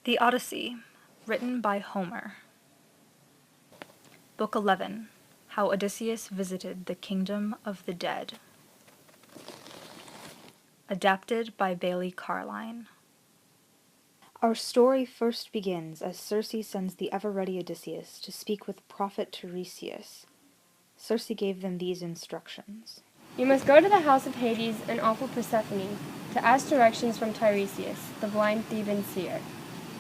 The Odyssey, written by Homer. Book 11, How Odysseus Visited the Kingdom of the Dead. Adapted by Bailey Carline. Our story first begins as Circe sends the ever-ready Odysseus to speak with prophet Tiresias. Circe gave them these instructions. You must go to the house of Hades and awful Persephone to ask directions from Tiresias, the blind Theban seer.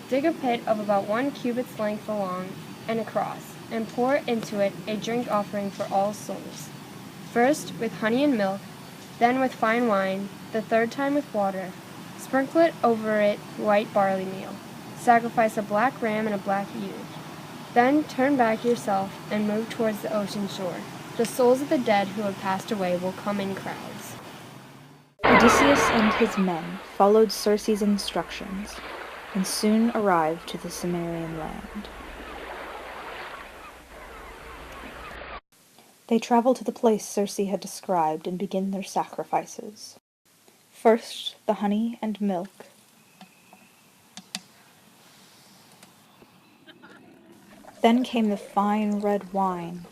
Dig a pit of about 1 cubit's length along and across, and pour into it a drink offering for all souls. First with honey and milk, then with fine wine, the third time with water. Sprinkle it over it white barley meal. Sacrifice a black ram and a black ewe. Then turn back yourself and move towards the ocean shore. The souls of the dead who have passed away will come in crowds. Odysseus and his men followed Circe's instructions and soon arrived to the Cimmerian land. They travel to the place Circe had described and begin their sacrifices. First, the honey and milk. Then came the fine red wine.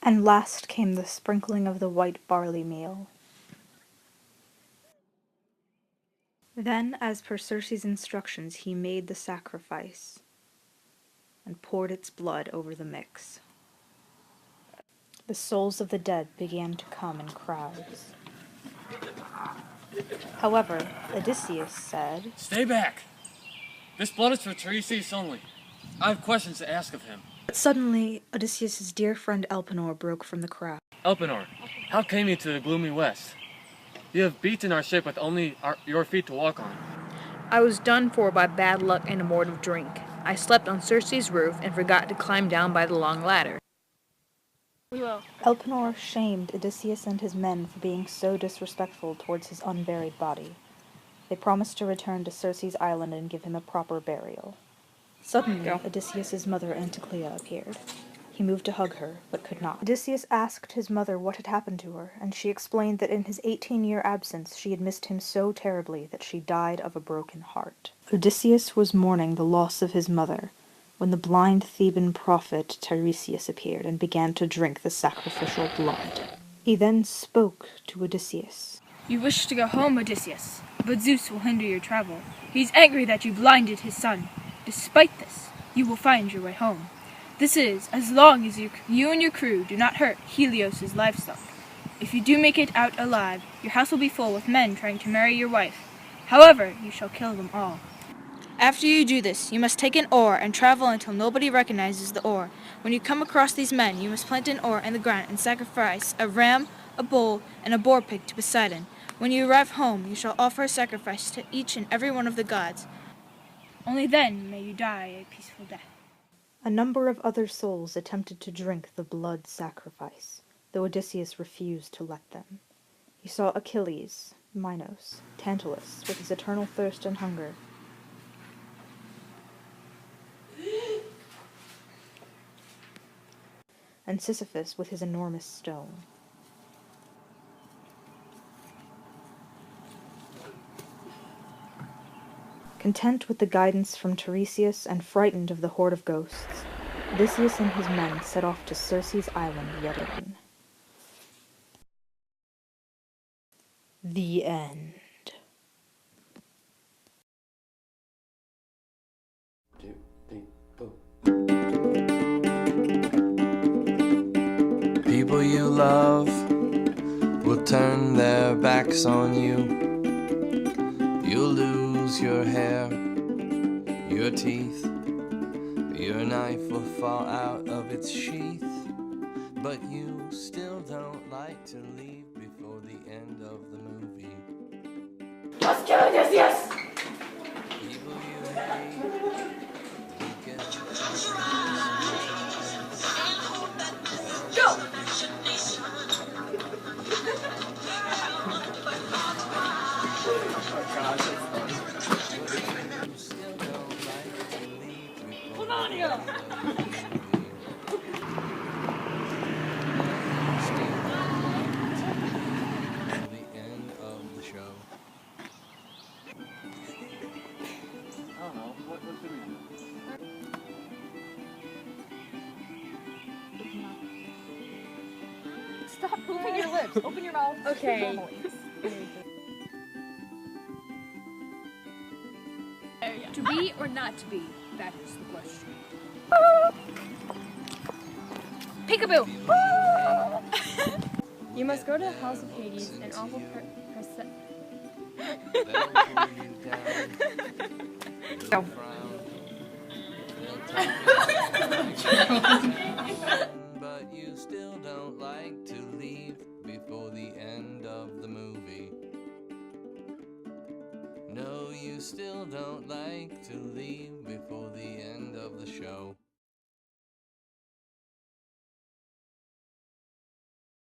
And last came the sprinkling of the white barley meal. Then, as per Circe's instructions, he made the sacrifice and poured its blood over the mix. The souls of the dead began to come in crowds. However, Odysseus said, "Stay back! This blood is for Tiresias only. I have questions to ask of him." But suddenly, Odysseus' dear friend Elpenor broke from the crowd. Elpenor, how came you to the gloomy west? You have beaten our ship with only your feet to walk on. I was done for by bad luck and abortive drink. I slept on Circe's roof and forgot to climb down by the long ladder. We will. Elpenor shamed Odysseus and his men for being so disrespectful towards his unburied body. They promised to return to Circe's island and give him a proper burial. Suddenly, Odysseus' mother Anticlea appeared. He moved to hug her, but could not. Odysseus asked his mother what had happened to her, and she explained that in his 18-year absence she had missed him so terribly that she died of a broken heart. Odysseus was mourning the loss of his mother when the blind Theban prophet Tiresias appeared and began to drink the sacrificial blood. He then spoke to Odysseus. You wish to go home, Odysseus, but Zeus will hinder your travel. He is angry that you blinded his son. Despite this, you will find your way home. This is, as long as you and your crew do not hurt Helios' livestock. If you do make it out alive, your house will be full with men trying to marry your wife. However, you shall kill them all. After you do this, you must take an oar and travel until nobody recognizes the oar. When you come across these men, you must plant an oar in the ground and sacrifice a ram, a bull, and a boar pig to Poseidon. When you arrive home, you shall offer a sacrifice to each and every one of the gods. Only then may you die a peaceful death. A number of other souls attempted to drink the blood sacrifice, though Odysseus refused to let them. He saw Achilles, Minos, Tantalus with his eternal thirst and hunger, and Sisyphus with his enormous stone. Content with the guidance from Tiresias and frightened of the horde of ghosts, Odysseus and his men set off to Circe's island yet again. The end. People you love will turn their backs on you. You'll lose your hair, your teeth, your knife will fall out of its sheath, but you still don't like to leave before the end of the movie. Let's kill Odysseus! People you hate will get Go! Come on here! the end of the show. Stop moving your lips. Open your mouth. Okay. Normally. To be or not to be? That is the question. Peekaboo! You must go to the House of Hades and awful They'll pull you down. They'll frown. They'll take it. But you still don't like to leave before the end of the movie. No, you still don't like to leave before the end of the show.